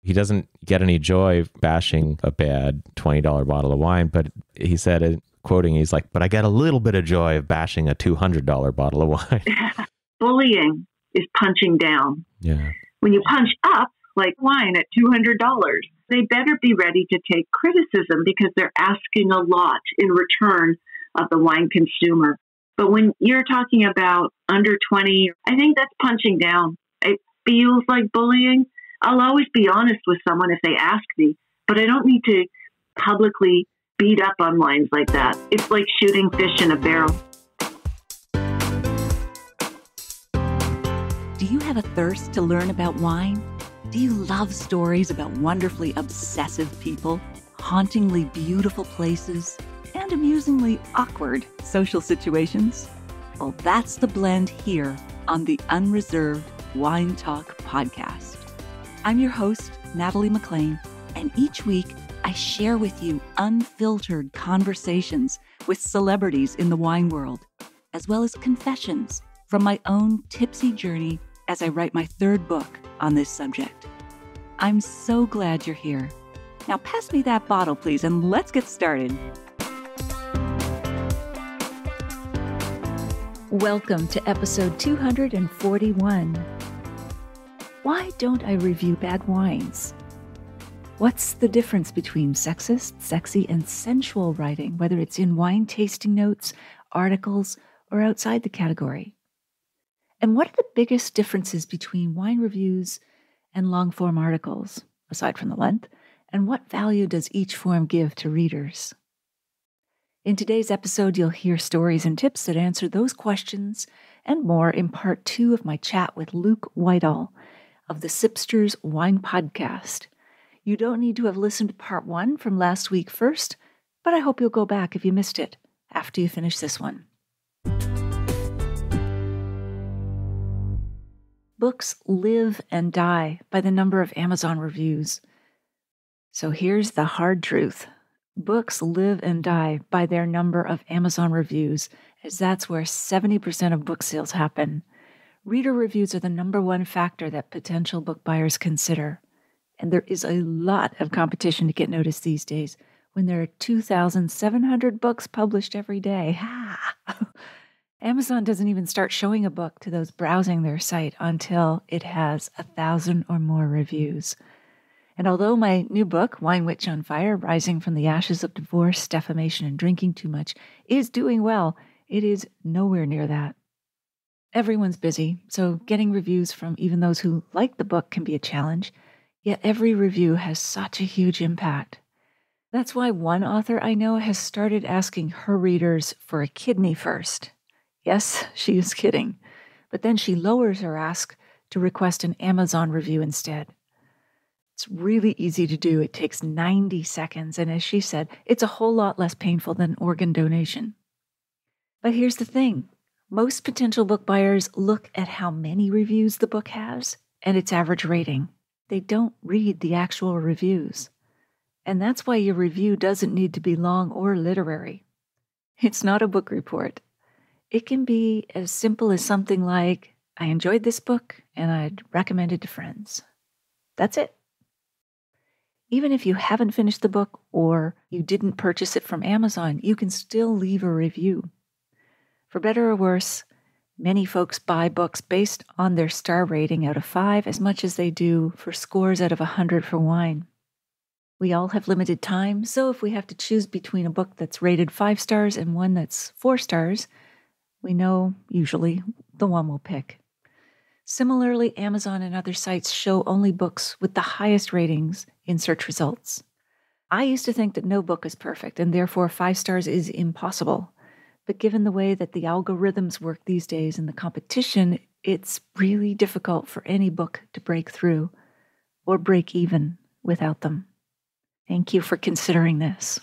He doesn't get any joy bashing a bad $20 bottle of wine, but he said, quoting, he's like, but I get a little bit of joy of bashing a $200 bottle of wine. Bullying is punching down. Yeah. When you punch up, like wine at $200, they better be ready to take criticism because they're asking a lot in return of the wine consumer. But when you're talking about under 20, I think that's punching down. It feels like bullying. I'll always be honest with someone if they ask me, but I don't need to publicly beat up on wines like that. It's like shooting fish in a barrel. Do you have a thirst to learn about wine? Do you love stories about wonderfully obsessive people, hauntingly beautiful places, and amusingly awkward social situations? Well, that's the blend here on the Unreserved Wine Talk podcast. I'm your host, Natalie McLean, and each week I share with you unfiltered conversations with celebrities in the wine world, as well as confessions from my own tipsy journey as I write my third book on this subject. I'm so glad you're here. Now pass me that bottle, please, and let's get started. Welcome to episode 241. Why don't I review bad wines? What's the difference between sexist, sexy, and sensual writing, whether it's in wine tasting notes, articles, or outside the category? And what are the biggest differences between wine reviews and long-form articles, aside from the length? And what value does each form give to readers? In today's episode, you'll hear stories and tips that answer those questions and more in part 2 of my chat with Luke Whittall of the Sipster's Wine Podcast. You don't need to have listened to part 1 from last week first, but I hope you'll go back if you missed it after you finish this one. Books live and die by the number of Amazon reviews. So here's the hard truth. Books live and die by their number of Amazon reviews, as that's where 70% of book sales happen. Reader reviews are the number one factor that potential book buyers consider. And there is a lot of competition to get noticed these days when there are 2,700 books published every day. Amazon doesn't even start showing a book to those browsing their site until it has 1,000 or more reviews. And although my new book, Wine Witch on Fire, Rising from the Ashes of Divorce, Defamation, and Drinking Too Much, is doing well, it is nowhere near that. Everyone's busy, so getting reviews from even those who like the book can be a challenge, yet every review has such a huge impact. That's why one author I know has started asking her readers for a kidney first. Yes, she is kidding, but then she lowers her ask to request an Amazon review instead. It's really easy to do. It takes 90 seconds, and as she said, it's a whole lot less painful than organ donation. But here's the thing. Most potential book buyers look at how many reviews the book has and its average rating. They don't read the actual reviews. And that's why your review doesn't need to be long or literary. It's not a book report. It can be as simple as something like, I enjoyed this book and I'd recommend it to friends. That's it. Even if you haven't finished the book or you didn't purchase it from Amazon, you can still leave a review. For better or worse, many folks buy books based on their star rating out of 5 as much as they do for scores out of 100 for wine. We all have limited time, so if we have to choose between a book that's rated 5 stars and one that's 4 stars, we know usually the one we'll pick. Similarly, Amazon and other sites show only books with the highest ratings in search results. I used to think that no book is perfect, and therefore 5 stars is impossible. But given the way that the algorithms work these days and the competition, it's really difficult for any book to break through or break even without them. Thank you for considering this.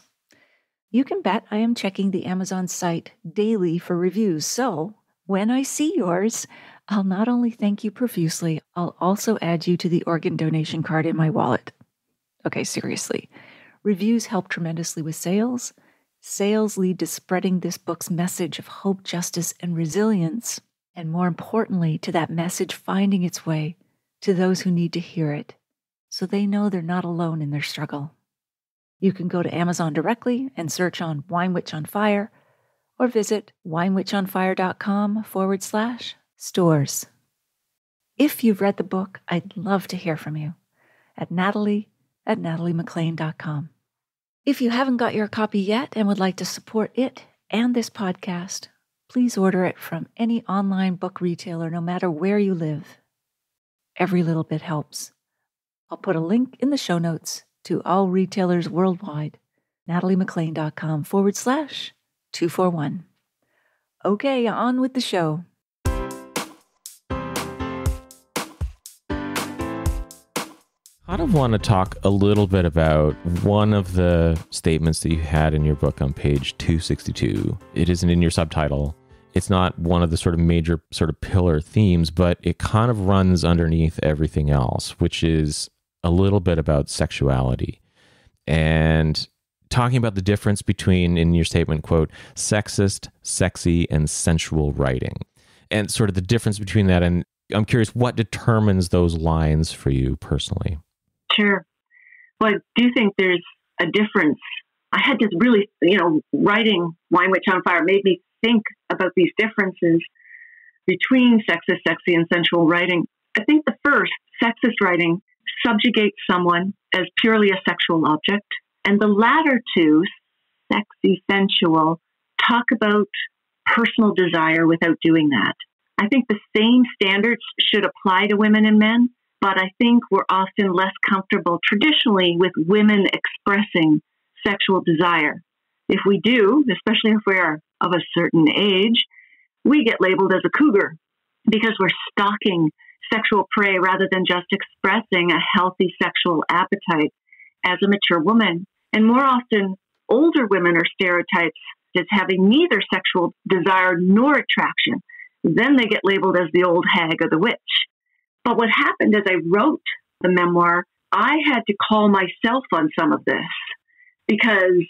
You can bet I am checking the Amazon site daily for reviews, so when I see yours, I'll not only thank you profusely, I'll also add you to the organ donation card in my wallet. Okay, seriously. Reviews help tremendously with sales. Sales lead to spreading this book's message of hope, justice, and resilience, and more importantly, to that message finding its way to those who need to hear it. so they know they're not alone in their struggle. You can go to Amazon directly and search on Wine Witch on Fire, or visit winewitchonfire.com/stores. If you've read the book, I'd love to hear from you at natalie@nataliemclean.com. If you haven't got your copy yet and would like to support it and this podcast, please order it from any online book retailer, no matter where you live. Every little bit helps. I'll put a link in the show notes to all retailers worldwide, nataliemclean.com/241. Okay, on with the show. I kind of want to talk a little bit about one of the statements that you had in your book on page 262. It isn't in your subtitle. It's not one of the sort of major sort of pillar themes, but it kind of runs underneath everything else, which is a little bit about sexuality and talking about the difference between, in your statement, quote, sexist, sexy, and sensual writing, and sort of the difference between that. And I'm curious, what determines those lines for you personally? Sure. Well, I do think there's a difference. I had to really, writing Wine Witch on Fire made me think about these differences between sexist, sexy, and sensual writing. I think the first, sexist writing, subjugates someone as purely a sexual object. And the latter two, sexy, sensual, talk about personal desire without doing that. I think the same standards should apply to women and men, but I think we're often less comfortable traditionally with women expressing sexual desire. If we do, especially if we're of a certain age, we get labeled as a cougar because we're stalking sexual prey rather than just expressing a healthy sexual appetite as a mature woman. And more often, older women are stereotyped as having neither sexual desire nor attraction. Then they get labeled as the old hag or the witch. But what happened as I wrote the memoir, I had to call myself on some of this because,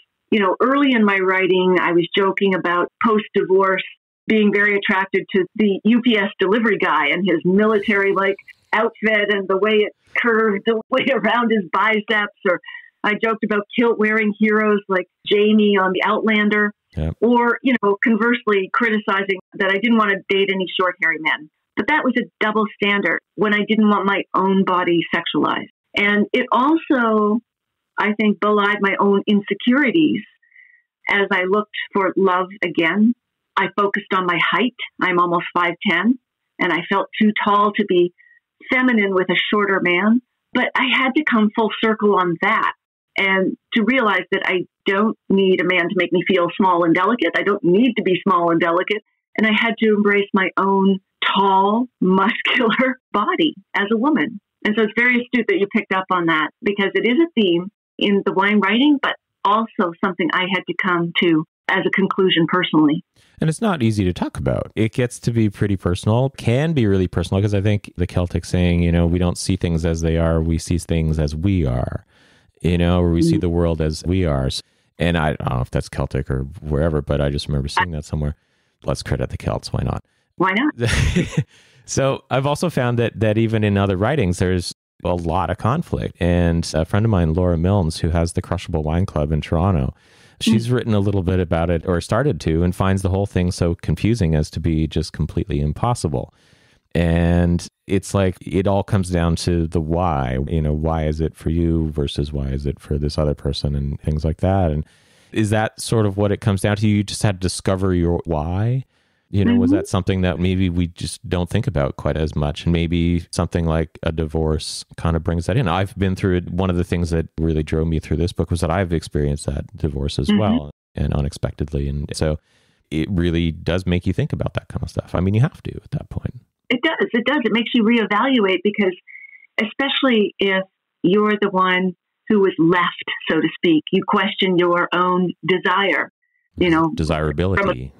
early in my writing, I was joking about post-divorce being very attracted to the UPS delivery guy and his military-like outfit and the way it curved the way around his biceps. Or I joked about kilt-wearing heroes like Jamie on The Outlander. Yeah. Or, conversely, criticizing that I didn't want to date any short, hairy men. But that was a double standard when I didn't want my own body sexualized. And it also, I think, belied my own insecurities. As I looked for love again, I focused on my height. I'm almost 5'10", and I felt too tall to be feminine with a shorter man. But I had to come full circle on that and to realize that I don't need a man to make me feel small and delicate. I don't need to be small and delicate. And I had to embrace my own tall, muscular body as a woman. And so it's very astute that you picked up on that because it is a theme in the wine writing, but also something I had to come to as a conclusion personally. And it's not easy to talk about. It gets to be pretty personal, can be really personal, because I think the Celtic saying, we don't see things as they are, we see things as we are, or we see the world as we are. And I don't know if that's Celtic or wherever, but I just remember seeing that somewhere. Let's credit the Celts. Why not? Why not? So I've also found that even in other writings, there's a lot of conflict. And a friend of mine, Laura Milnes, who has the Crushable Wine Club in Toronto, she's written a little bit about it, or started to, and finds the whole thing so confusing as to be just completely impossible. And it's like, it all comes down to the why, why is it for you versus why is it for this other person and things like that. And is that sort of what it comes down to? You just had to discover your why? Was that something that maybe we just don't think about quite as much? And maybe something like a divorce kind of brings that in. I've been through it. One of the things that really drove me through this book was that I've experienced that divorce as well, and unexpectedly. And so it really does make you think about that kind of stuff. I mean, you have to at that point. It does. It makes you reevaluate because especially if you're the one who was left, so to speak, you question your own desire, Desirability.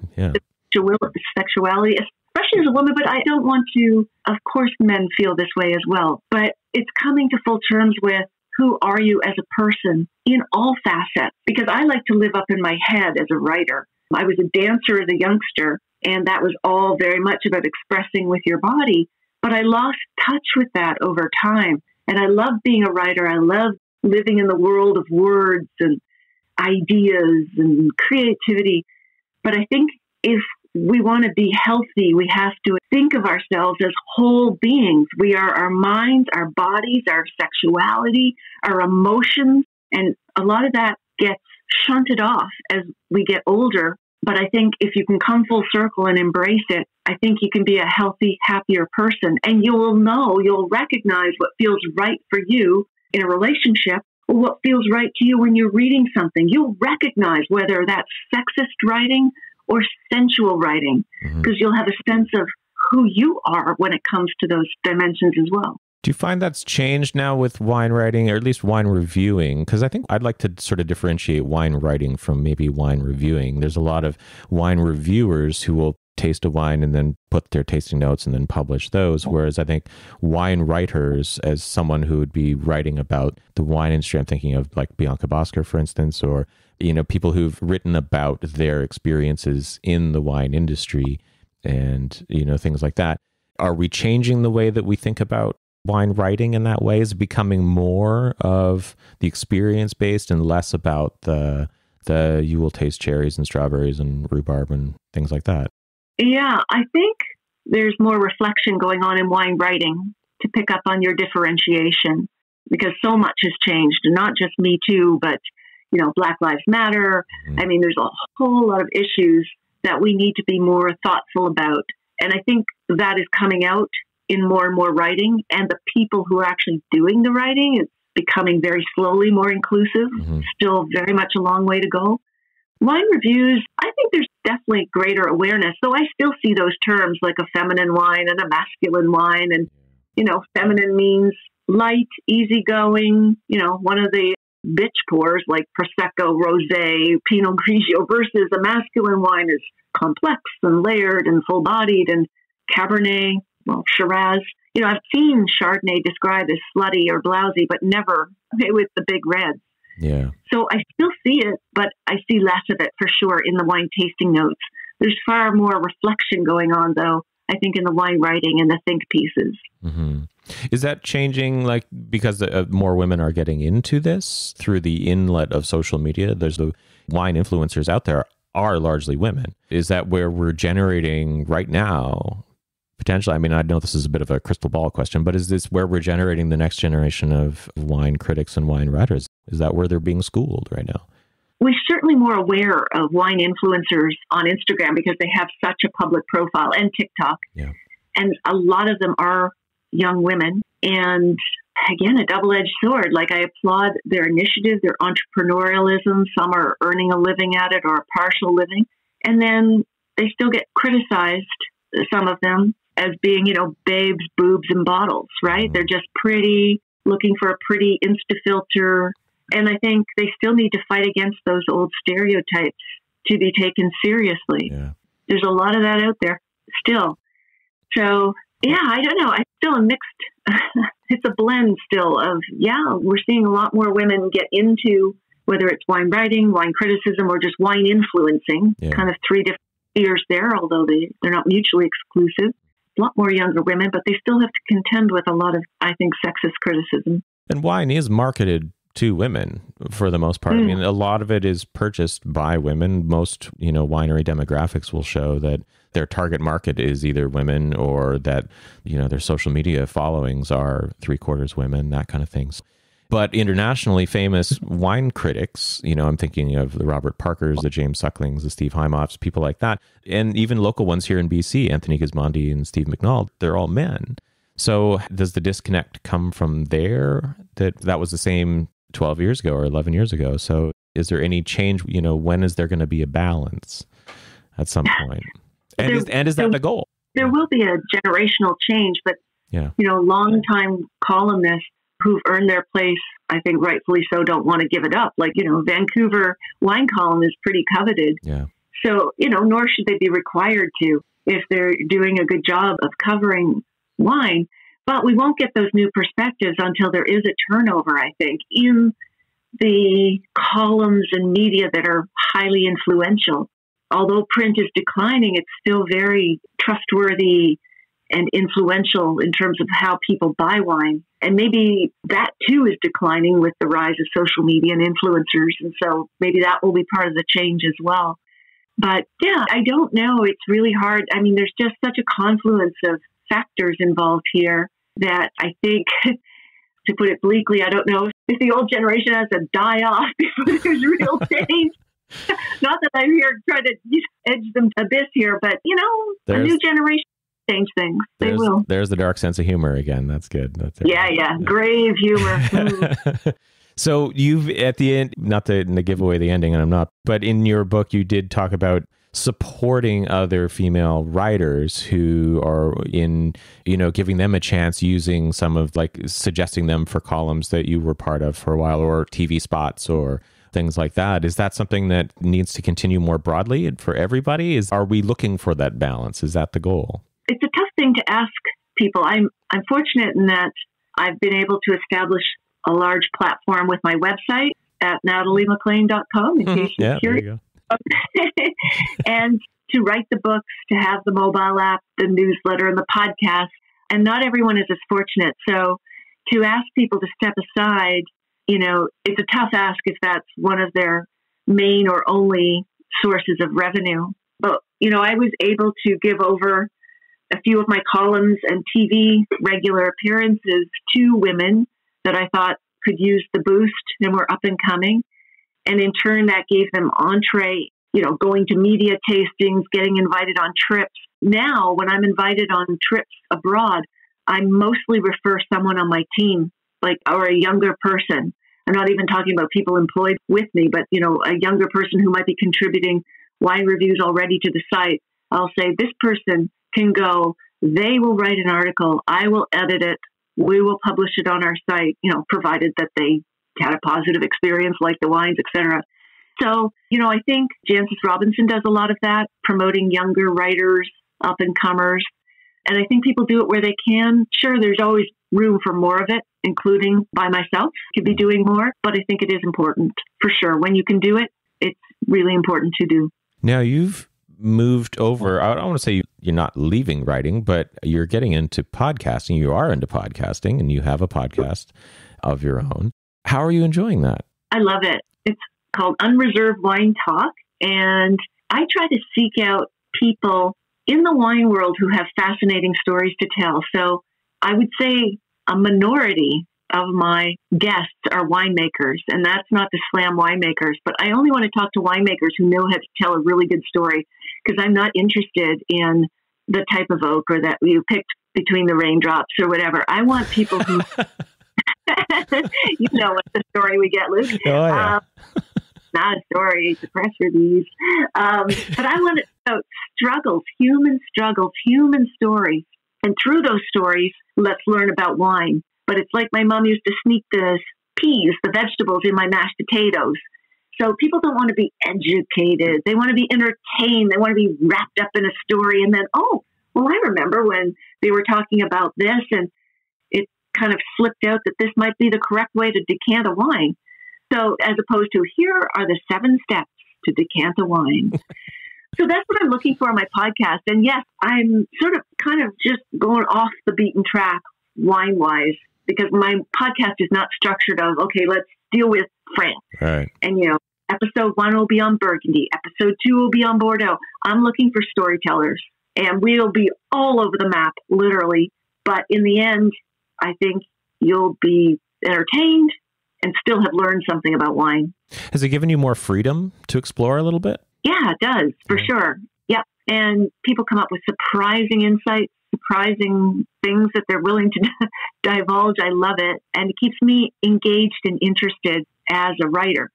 Sexuality, especially as a woman, but I don't want to, of course, men feel this way as well, but it's coming to full terms with who are you as a person in all facets, because I like to live up in my head as a writer. I was a dancer as a youngster, and that was all very much about expressing with your body, but I lost touch with that over time. And I love being a writer. I love living in the world of words and ideas and creativity. But I think if we want to be healthy, we have to think of ourselves as whole beings. We are our minds, our bodies, our sexuality, our emotions. And a lot of that gets shunted off as we get older. But I think if you can come full circle and embrace it, I think you can be a healthy, happier person. And you'll recognize what feels right for you in a relationship or what feels right to you when you're reading something. You'll recognize whether that's sexist writing or sensual writing, because you'll have a sense of who you are when it comes to those dimensions as well. Do you find that's changed now with wine writing, or at least wine reviewing? Because I think I'd like to sort of differentiate wine writing from maybe wine reviewing. There's a lot of wine reviewers who will taste a wine and then put their tasting notes and then publish those. Whereas I think wine writers, as someone who would be writing about the wine industry, I'm thinking of like Bianca Bosker, for instance, or, people who've written about their experiences in the wine industry and, things like that. Are we changing the way that we think about wine writing in that way? Is it becoming more of the experience based and less about the you will taste cherries and strawberries and rhubarb and things like that? Yeah, I think there's more reflection going on in wine writing to pick up on your differentiation, because so much has changed, and not just Me Too, but, Black Lives Matter. I mean, there's a whole lot of issues that we need to be more thoughtful about. And I think that is coming out in more and more writing, and the people who are actually doing the writing is becoming very slowly more inclusive. Still very much a long way to go. Wine reviews, I think there's definitely greater awareness. So I still see those terms like a feminine wine and a masculine wine. And, feminine means light, easygoing, one of the bitch pours like Prosecco, Rosé, Pinot Grigio, versus a masculine wine is complex and layered and full-bodied, and Cabernet, Shiraz. I've seen Chardonnay described as slutty or blousy, but never with the big reds. Yeah. So I still see it, but I see less of it for sure in the wine tasting notes. There's far more reflection going on, though, I think, in the wine writing and the think pieces. Is that changing, because more women are getting into this through the inlet of social media? There's the wine influencers out there are largely women. Is that where we're generating right now? Potentially, I mean, I know this is a bit of a crystal ball question, but is this where we're generating the next generation of wine critics and wine writers? Is that where they're being schooled right now? We're certainly more aware of wine influencers on Instagram because they have such a public profile, and TikTok. Yeah. And a lot of them are young women. And again, a double-edged sword. I applaud their initiative, their entrepreneurialism. Some are earning a living at it or a partial living. And then they still get criticized, some of them, as being, babes, boobs, and bottles, right? They're just pretty, looking for a pretty Insta filter. And I think they still need to fight against those old stereotypes to be taken seriously. Yeah. There's a lot of that out there still. So, yeah, I don't know. I still a mixed, it's a blend still of, we're seeing a lot more women get into, whether it's wine writing, wine criticism, or just wine influencing, kind of three different spheres there, although they're not mutually exclusive. A lot more younger women, but they still have to contend with a lot of, I think, sexist criticism. And wine is marketed to women for the most part. I mean, a lot of it is purchased by women. Most, winery demographics will show that their target market is either women, or that, their social media followings are 3/4 women, that kind of things. But internationally famous wine critics, I'm thinking of the Robert Parkers, the James Sucklings, the Steve Hymoffs, people like that. And even local ones here in BC, Anthony Gismondi and Steve McNall, they're all men. So does the disconnect come from there? That was the same 12 years ago or 11 years ago. So is there any change? When is there going to be a balance at some point? And is that the goal? There will be a generational change, but, long-time columnists who've earned their place, I think rightfully so, don't want to give it up. Vancouver wine column is pretty coveted. Yeah. So, nor should they be required to if they're doing a good job of covering wine. But we won't get those new perspectives until there is a turnover, I think, in the columns and media that are highly influential. Although print is declining, it's still very trustworthy and influential in terms of how people buy wine. And maybe that too is declining with the rise of social media and influencers. And so maybe that will be part of the change as well. But yeah, I don't know. It's really hard. I mean, there's just such a confluence of factors involved here that I think, to put it bleakly, I don't know if the old generation has to die off before there's real change. Not that I'm here trying to edge them to abyss here, but, a new generation change things. They will. There's the dark sense of humor again. That's good. Yeah. Grave humor. So you've, at the end, not to give away the ending, and I'm not, but in your book, you did talk about supporting other female writers who are giving them a chance, using some of, suggesting them for columns that you were part of for a while, or TV spots or things like that. Is that something that needs to continue more broadly for everybody? Are we looking for that balance? Is that the goal? It's a tough thing to ask people. I'm fortunate in that I've been able to establish a large platform with my website at nataliemclean.com, in case you're curious. And to write the books, to have the mobile app, the newsletter, and the podcast. And not everyone is as fortunate. So to ask people to step aside, it's a tough ask if that's one of their main or only sources of revenue. But, I was able to give over a few of my columns and TV regular appearances to women that I thought could use the boost and were up and coming. And in turn, that gave them entree, going to media tastings, getting invited on trips. Now, when I'm invited on trips abroad, I mostly refer someone on my team, or a younger person. I'm not even talking about people employed with me, but, a younger person who might be contributing wine reviews already to the site. I'll say, this person can go, they will write an article, I will edit it, we will publish it on our site, provided that they had a positive experience, like the wines, etc. So, I think Jancis Robinson does a lot of that, promoting younger writers, up and comers. And I think people do it where they can. Sure, there's always room for more of it, including by myself, could be doing more. But I think it is important, for sure. When you can do it, it's really important to do. Now, you've moved over, I don't want to say you're not leaving writing, but you're getting into podcasting. You are into podcasting, and you have a podcast of your own. How are you enjoying that? I love it. It's called Unreserved Wine Talk, and I try to seek out people in the wine world who have fascinating stories to tell. So I would say a minority of my guests are winemakers, and that's not to slam winemakers, but I only want to talk to winemakers who know how to tell a really good story, because I'm not interested in the type of oak or that you picked between the raindrops or whatever. I want people who... You know what the story we get, Luke. Oh, yeah. Not a story, it's a press release. But I want to know struggles, human stories. And through those stories, let's learn about wine. But it's like my mom used to sneak the peas, the vegetables, in my mashed potatoes. So people don't want to be educated. They want to be entertained. They want to be wrapped up in a story. And then, oh, well, I remember when they were talking about this, and it kind of slipped out that this might be the correct way to decant a wine. So as opposed to, here are the 7 steps to decant a wine. So that's what I'm looking for on my podcast. And yes, I'm kind of just going off the beaten track wine-wise, because my podcast is not structured of, okay, let's deal with France. Right. And, episode 1 will be on Burgundy. Episode 2 will be on Bordeaux. I'm looking for storytellers, and we'll be all over the map, literally. But in the end, I think you'll be entertained and still have learned something about wine. Has it given you more freedom to explore a little bit? Yeah, it does, for sure. Yep. And people come up with surprising insights, surprising things that they're willing to divulge. I love it. And it keeps me engaged and interested as a writer.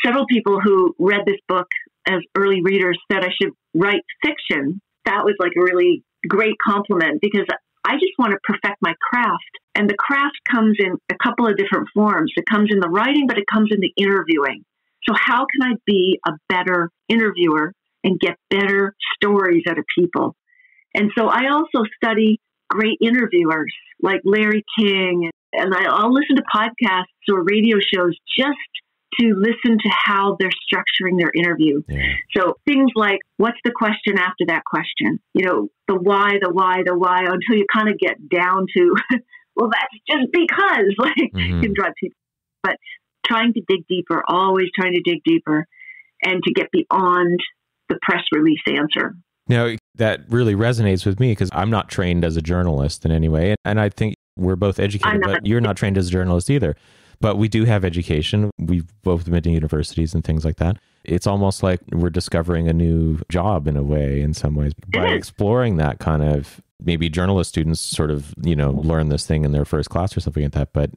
Several people who read this book as early readers said I should write fiction. That was like a really great compliment, because I just want to perfect my craft. And the craft comes in a couple of different forms. It comes in the writing, but it comes in the interviewing. So how can I be a better interviewer and get better stories out of people? And so I also study great interviewers like Larry King, and I'll listen to podcasts or radio shows just to listen to how they're structuring their interview. Yeah. So things like, what's the question after that question? The why, until you kind of get down to, well, that's just because, can drive people. But trying to dig deeper, always trying to dig deeper, and to get beyond the press release answer. Now, that really resonates with me because I'm not trained as a journalist in any way. And I think we're both educated, but you're not trained as a journalist either. But we do have education. We've both been to universities and things like that. It's almost like we're discovering a new job in a way, in some ways, by exploring that kind of, maybe journalist students sort of, learn this thing in their first class or something like that. But,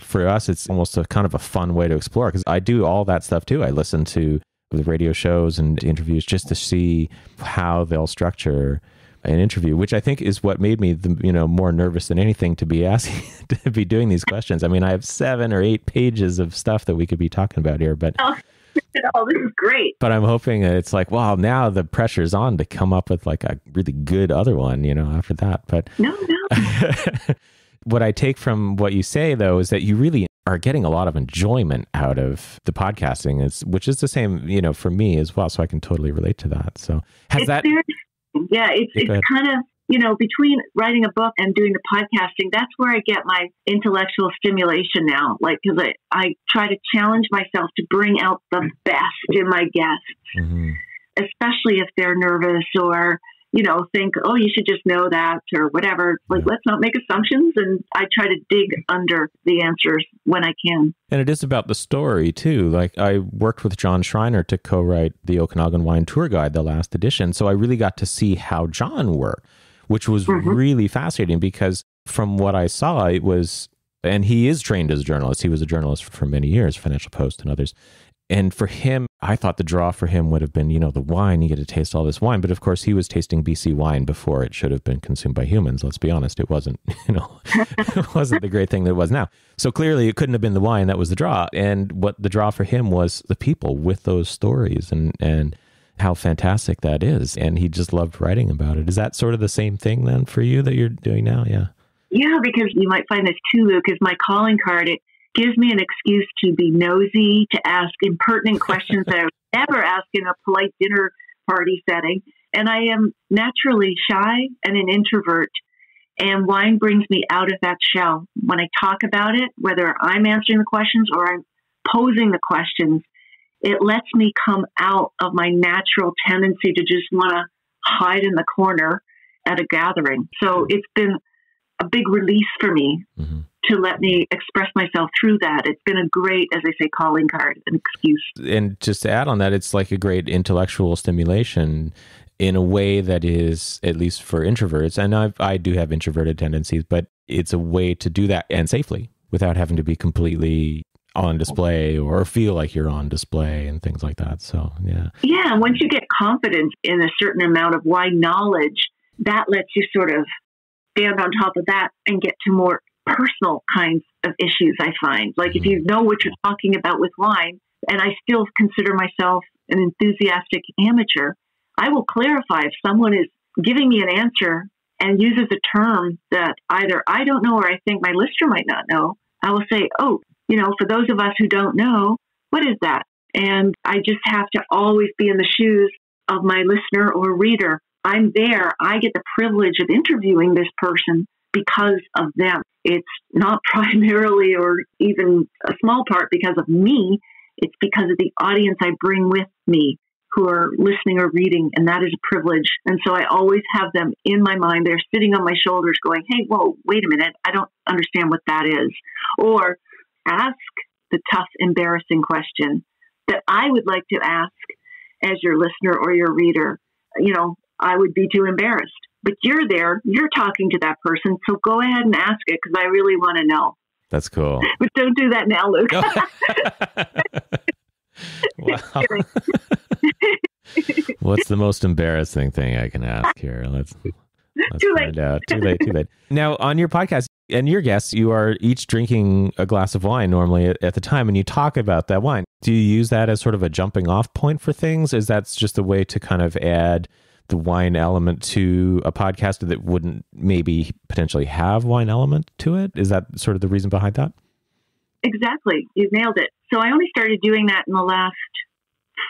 for us, it's almost a kind of a fun way to explore, because I do all that stuff too. I listen to the radio shows and interviews just to see how they'll structure an interview, which I think is what made me, more nervous than anything to be asking, to be doing these questions. I mean, I have 7 or 8 pages of stuff that we could be talking about here, but this is great. But I'm hoping it's like, wow, now the pressure's on to come up with like a really good other one, after that. But no. What I take from what you say, though, is that you really are getting a lot of enjoyment out of the podcasting, which is the same, for me as well. So I can totally relate to that. So it's kind of, between writing a book and doing the podcasting, that's where I get my intellectual stimulation now. Because I try to challenge myself to bring out the best in my guests, especially if they're nervous or, think, oh, you should just know that or whatever. Let's not make assumptions. And I try to dig under the answers when I can. And it is about the story, too. Like, I worked with John Schreiner to co-write the Okanagan Wine Tour Guide, the last edition. So I really got to see how John worked, which was really fascinating, because from what I saw, it was, and he is trained as a journalist. He was a journalist for many years, Financial Post and others. And for him, I thought the draw for him would have been, the wine, you get to taste all this wine. But of course, he was tasting BC wine before it should have been consumed by humans. Let's be honest. It wasn't, it wasn't the great thing that it was now. So clearly it couldn't have been the wine that was the draw. And what the draw for him was the people with those stories and how fantastic that is. And he just loved writing about it. Is that sort of the same thing then for you that you're doing now? Yeah. Yeah, because you might find this too, Luke, is my calling card. It gives me an excuse to be nosy, to ask impertinent questions that I would never ask in a polite dinner party setting. And I am naturally shy and an introvert. And wine brings me out of that shell. When I talk about it, whether I'm answering the questions or I'm posing the questions, it lets me come out of my natural tendency to just want to hide in the corner at a gathering. So it's been a big release for me to let me express myself through that. It's been a great, as I say, calling card, an excuse. And just to add on that, it's like a great intellectual stimulation in a way that is, at least for introverts, and I do have introverted tendencies, but it's a way to do that, and safely, without having to be completely on display or feel like you're on display and things like that. So, yeah. Yeah, once you get confidence in a certain amount of wine knowledge, that lets you sort of stand on top of that and get to more personal kinds of issues, I find. Like if you know what you're talking about with wine, and I still consider myself an enthusiastic amateur, I will clarify if someone is giving me an answer and uses a term that either I don't know or I think my listener might not know. I will say, oh, for those of us who don't know, what is that? And I just have to always be in the shoes of my listener or reader. I'm there. I get the privilege of interviewing this person because of them. It's not primarily or even a small part because of me. It's because of the audience I bring with me who are listening or reading, and that is a privilege. And so I always have them in my mind. They're sitting on my shoulders going, hey, whoa, wait a minute. I don't understand what that is. Or ask the tough, embarrassing question that I would like to ask as your listener or your reader. I would be too embarrassed. But you're there, you're talking to that person, so go ahead and ask it because I really want to know. That's cool. But don't do that now, Luke. What's the most embarrassing thing I can ask here? Let's find out. Too late. Now, on your podcast and your guests, you are each drinking a glass of wine normally at the time, and you talk about that wine. Do you use that as sort of a jumping off point for things? Is that just a way to kind of add the wine element to a podcast that wouldn't maybe potentially have wine element to it? Is that sort of the reason behind that? exactly. You've nailed it. So I only started doing that in the last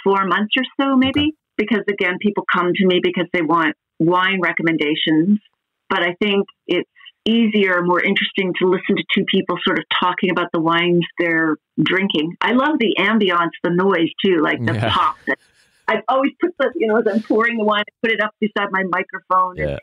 4 months or so, maybe, because again, people come to me because they want wine recommendations. But I think it's easier, more interesting to listen to two people sort of talking about the wines they're drinking. I love the ambiance, the noise too, like the pop. I've always put the, as I'm pouring the wine, I put it up beside my microphone. Yeah.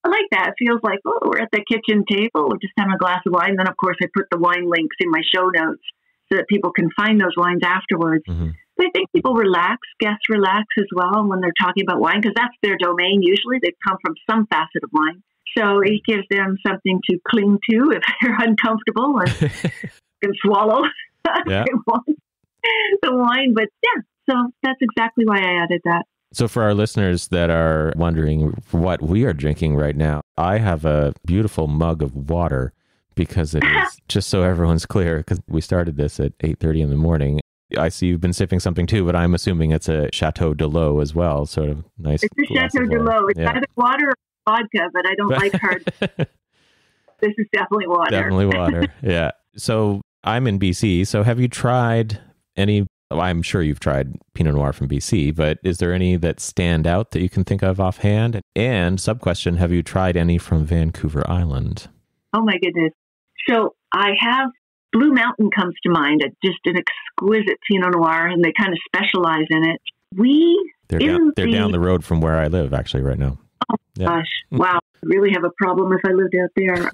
I like that. It feels like, we're at the kitchen table. We're just having a glass of wine. Then, of course, I put the wine links in my show notes so that people can find those wines afterwards. Mm-hmm. But I think people relax, guests relax as well when they're talking about wine, because that's their domain. Usually they've come from some facet of wine. So it gives them something to cling to if they're uncomfortable and can swallow the wine. But so that's exactly why I added that. So for our listeners that are wondering what we are drinking right now, I have a beautiful mug of water because it is, just so everyone's clear, because we started this at 8:30 in the morning. I see you've been sipping something too, but I'm assuming it's a Chateau de l'Eau as well, sort of nice. It's a Chateau de l'Eau. It's either water or vodka, but I don't like hard. This is definitely water. Definitely water, yeah. So I'm in BC, so have you tried any... I'm sure you've tried Pinot Noir from BC, but is there any that stand out that you can think of offhand? And sub-question, have you tried any from Vancouver Island? Oh my goodness. So I have, Blue Mountain comes to mind, just an exquisite Pinot Noir, and they kind of specialize in it. They're down the road from where I live actually right now. Oh gosh. Wow. I really have a problem if I lived out there.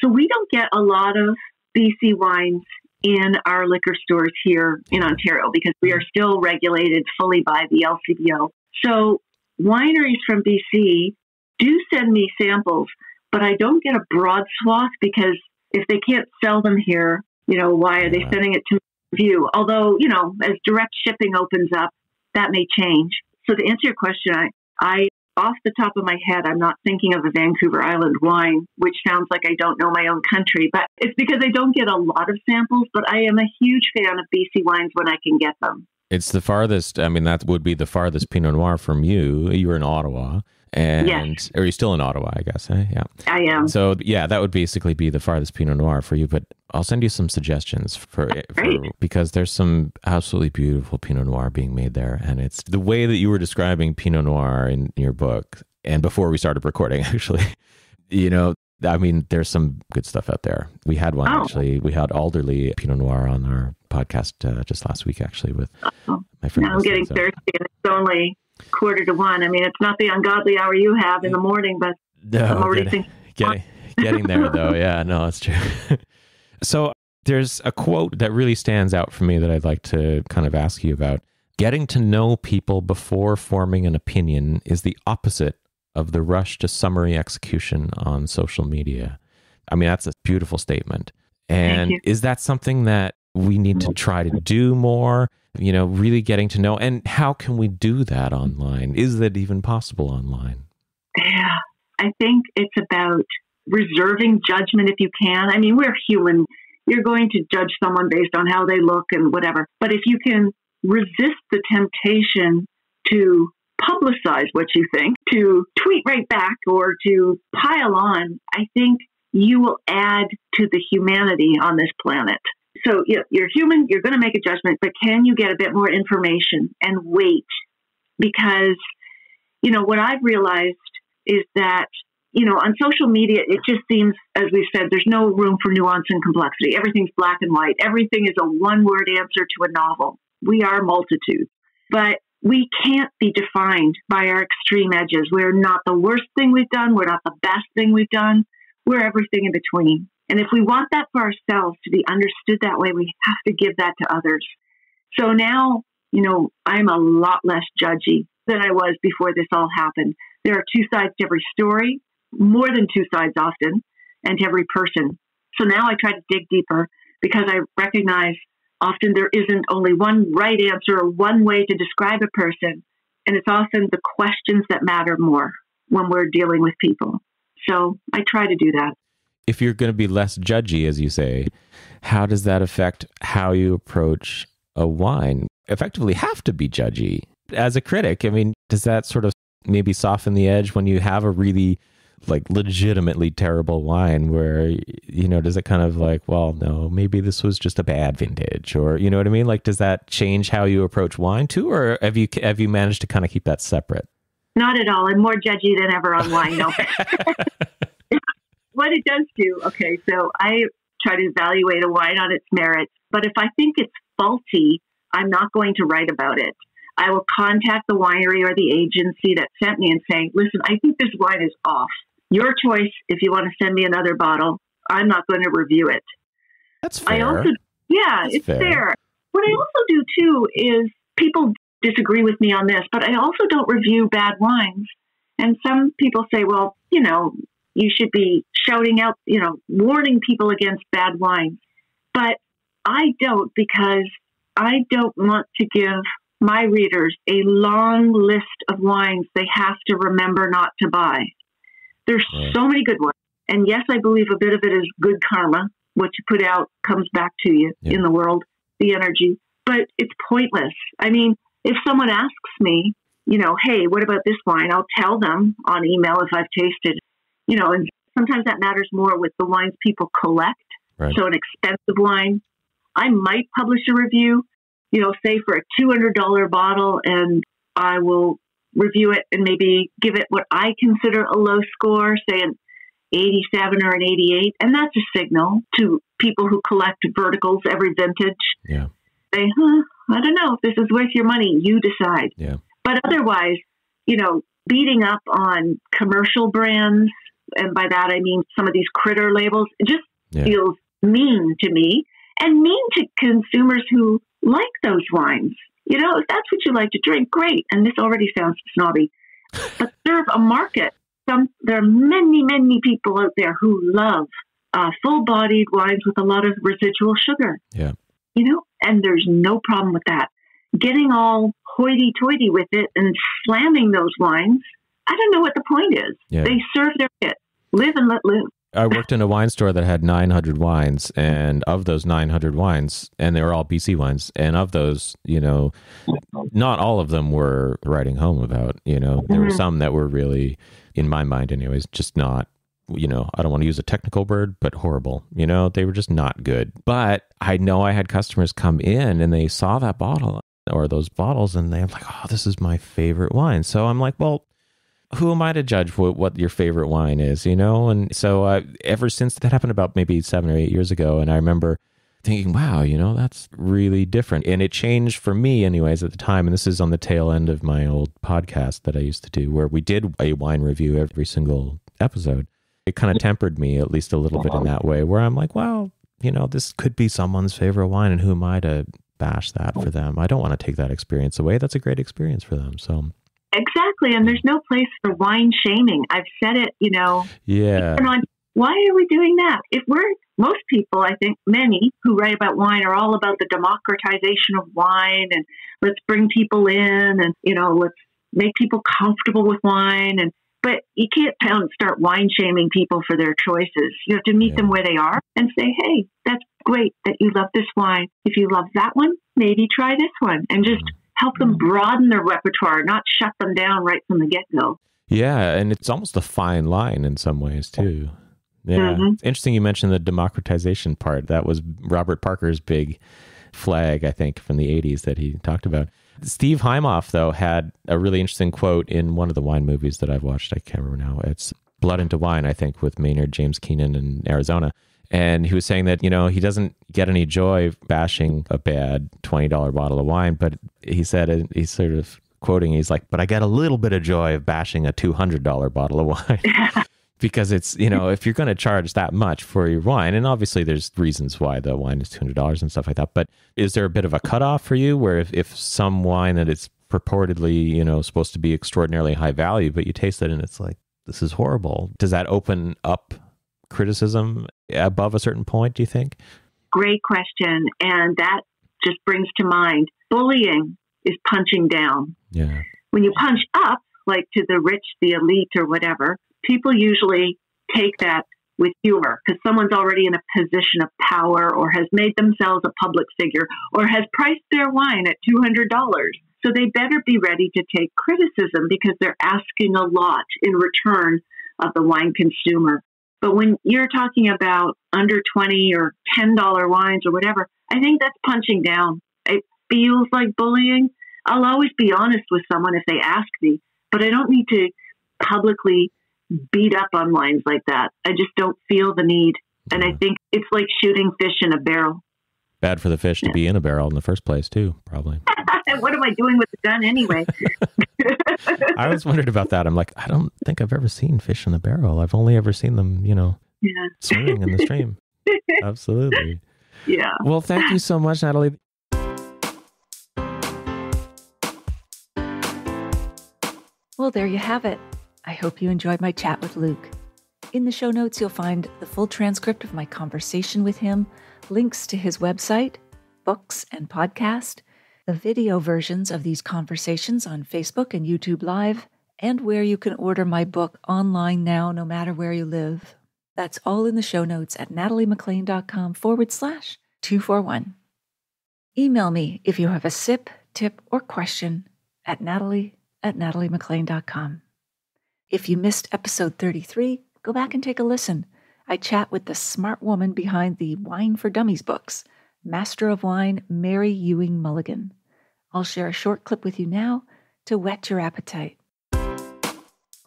So we don't get a lot of BC wines in our liquor stores here in Ontario because we are still regulated fully by the LCBO. So wineries from BC do send me samples, but I don't get a broad swath because if they can't sell them here, why are they sending it to review? Although, as direct shipping opens up, that may change. So to answer your question, I off the top of my head, I'm not thinking of a Vancouver Island wine, which sounds like I don't know my own country, but it's because I don't get a lot of samples, but I am a huge fan of BC wines when I can get them. It's the farthest, that would be the farthest Pinot Noir from you. You were in Ottawa. Yes. Or you're still in Ottawa, I guess, eh? Yeah. I am. So, that would basically be the farthest Pinot Noir for you, but I'll send you some suggestions because there's some absolutely beautiful Pinot Noir being made there, and it's the way that you were describing Pinot Noir in your book, and before we started recording, actually, there's some good stuff out there. We had one, actually. We had Alderley Pinot Noir on our podcast just last week, actually, with my friend. Now I'm getting thirsty, and it's only 1:45. It's not the ungodly hour you have in the morning, but I'm already thinking. Getting there, though. Yeah, no, that's true. So there's a quote that really stands out for me that I'd like to kind of ask you about. Getting to know people before forming an opinion is the opposite of the rush to summary execution on social media. That's a beautiful statement. And is that something that we need to try to do more? Really getting to know, and how can we do that online? Is that even possible online? Yeah, I think it's about reserving judgment if you can. We're human. You're going to judge someone based on how they look and whatever. But if you can resist the temptation to publicize what you think, to tweet right back or to pile on, I think you will add to the humanity on this planet. So you're human, you're going to make a judgment, but can you get a bit more information and wait? Because, what I've realized is that, on social media, it just seems, as we've said, there's no room for nuance and complexity. Everything's black and white. Everything is a one-word answer to a novel. We are multitudes, but we can't be defined by our extreme edges. We're not the worst thing we've done. We're not the best thing we've done. We're everything in between. And if we want that for ourselves to be understood that way, we have to give that to others. So now, I'm a lot less judgy than I was before this all happened. There are two sides to every story, more than two sides often, and to every person. So now I try to dig deeper because I recognize often there isn't only one right answer or one way to describe a person. And it's often the questions that matter more when we're dealing with people. So I try to do that. If you're going to be less judgy, as you say, how does that affect how you approach a wine? Effectively have to be judgy. As a critic, does that sort of maybe soften the edge when you have a really like legitimately terrible wine where, does it kind of like, well, no, maybe this was just a bad vintage, or, you know what I mean? Like, does that change how you approach wine too? Or have you managed to kind of keep that separate? Not at all. I'm more judgy than ever on wine. No. What it does do, okay, so I try to evaluate a wine on its merits, but if I think it's faulty, I'm not going to write about it. I will contact the winery or the agency that sent me and say, listen, I think this wine is off. Your choice if you want to send me another bottle. I'm not going to review it. That's fair. It's fair. What I also do too is people disagree with me on this, but I also don't review bad wines. And some people say, well, you should be shouting out, warning people against bad wines. But I don't, because I don't want to give my readers a long list of wines they have to remember not to buy. There's so many good ones. And yes, I believe a bit of it is good karma. What you put out comes back to you in the world, the energy. But it's pointless. I mean, if someone asks me, hey, what about this wine? I'll tell them on email if I've tasted, and sometimes that matters more with the wines people collect. Right. So an expensive wine, I might publish a review, say for a $200 bottle, and I will review it and maybe give it what I consider a low score, say an 87 or an 88. And that's a signal to people who collect verticals every vintage. Yeah. Say, I don't know if this is worth your money. You decide. Yeah. But otherwise, beating up on commercial brands, and by that I mean some of these critter labels, it just feels mean to me and mean to consumers who like those wines. If that's what you like to drink, great. And this already sounds snobby, but serve a market. There are many, many people out there who love full-bodied wines with a lot of residual sugar. Yeah. And there's no problem with that. Getting all hoity-toity with it and slamming those wines, I don't know what the point is. Yeah. They serve their hit. Live and let live. I worked in a wine store that had 900 wines, and of those 900 wines, and they were all BC wines, and of those, not all of them were writing home about, there were some that were really, in my mind anyways, just not, I don't want to use a technical word, but horrible. They were just not good. But I know I had customers come in and they saw that bottle or those bottles and they're like, oh, this is my favorite wine. So I'm like, well, who am I to judge what your favorite wine is, And so ever since that happened about maybe 7 or 8 years ago, and I remember thinking, wow, that's really different. And it changed for me anyways at the time. And this is on the tail end of my old podcast that I used to do, where we did a wine review every single episode. It kind of tempered me at least a little bit in that way, where I'm like, well, this could be someone's favorite wine, and who am I to bash that for them? I don't want to take that experience away. That's a great experience for them. So exactly. And there's no place for wine shaming. I've said it, Yeah. Why are we doing that? Most people, I think many who write about wine are all about the democratization of wine, and let's bring people in and, let's make people comfortable with wine. But you can't start wine shaming people for their choices. You have to meet them where they are and say, hey, that's great that you love this wine. If you love that one, maybe try this one, and just help them broaden their repertoire, not shut them down right from the get-go. Yeah, and it's almost a fine line in some ways, too. Yeah. It's interesting you mentioned the democratization part. That was Robert Parker's big flag, I think, from the 80s that he talked about. Steve Hymoff, though, had a really interesting quote in one of the wine movies that I've watched. I can't remember now. It's Blood into Wine, I think, with Maynard James Keenan in Arizona. And he was saying that, he doesn't get any joy bashing a bad $20 bottle of wine. But he said, he's sort of quoting, he's like, but I get a little bit of joy of bashing a $200 bottle of wine. Because it's, if you're going to charge that much for your wine, and obviously there's reasons why the wine is $200 and stuff like that, but is there a bit of a cutoff for you where if some wine that is purportedly, supposed to be extraordinarily high value, but you taste it and it's like, this is horrible, does that open up criticism above a certain point, do you think? Great question. And that just brings to mind, bullying is punching down. Yeah. When you punch up, like to the rich, the elite, or whatever, people usually take that with humor because someone's already in a position of power or has made themselves a public figure or has priced their wine at $200. So they better be ready to take criticism because they're asking a lot in return of the wine consumer. But when you're talking about under $20 or $10 wines or whatever, I think that's punching down. It feels like bullying. I'll always be honest with someone if they ask me, but I don't need to publicly beat up on wines like that. I just don't feel the need. And I think it's like shooting fish in a barrel. Bad for the fish to be in a barrel in the first place, too, probably. What am I doing with the gun anyway? I always wondered about that. I'm like, I don't think I've ever seen fish in a barrel. I've only ever seen them, swimming in the stream. Absolutely. Yeah. Well, thank you so much, Natalie. Well, there you have it. I hope you enjoyed my chat with Luke. In the show notes, you'll find the full transcript of my conversation with him, links to his website, books, and podcast, the video versions of these conversations on Facebook and YouTube Live, and where you can order my book online now, no matter where you live. That's all in the show notes at nataliemaclean.com/241. Email me if you have a sip, tip, or question at natalie@nataliemaclean.com. If you missed episode 33, go back and take a listen. I chat with the smart woman behind the Wine for Dummies books, Master of Wine, Mary Ewing Mulligan. I'll share a short clip with you now to whet your appetite.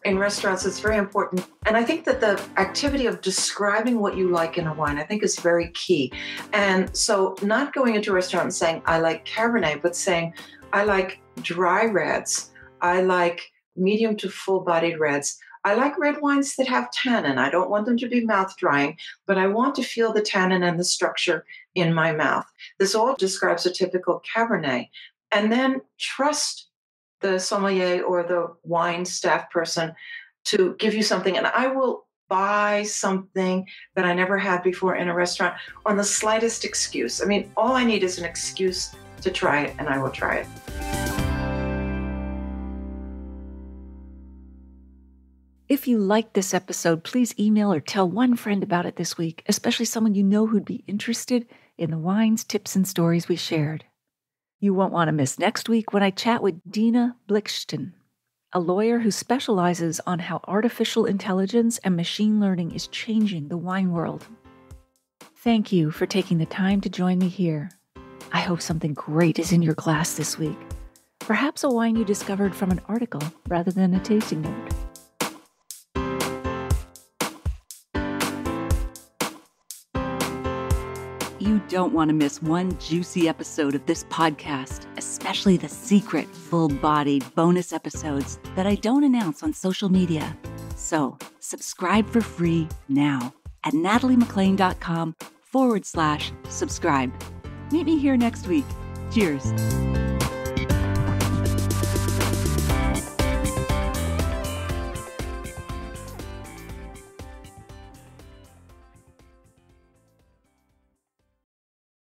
In restaurants, it's very important. And I think that the activity of describing what you like in a wine, I think is very key. And so not going into a restaurant and saying, I like Cabernet, but saying, I like dry reds. I like medium to full-bodied reds. I like red wines that have tannin. I don't want them to be mouth-drying, but I want to feel the tannin and the structure in my mouth. This all describes a typical Cabernet. And then trust the sommelier or the wine staff person to give you something. And I will buy something that I never had before in a restaurant on the slightest excuse. I mean, all I need is an excuse to try it, and I will try it. If you liked this episode, please email or tell one friend about it this week, especially someone you know who'd be interested in the wines, tips, and stories we shared. You won't want to miss next week when I chat with Dina Blicksten, a lawyer who specializes on how artificial intelligence and machine learning is changing the wine world. Thank you for taking the time to join me here. I hope something great is in your glass this week. Perhaps a wine you discovered from an article rather than a tasting note. You don't want to miss one juicy episode of this podcast, especially the secret, full-bodied bonus episodes that I don't announce on social media. So, subscribe for free now at nataliemaclean.com/subscribe. Meet me here next week. Cheers.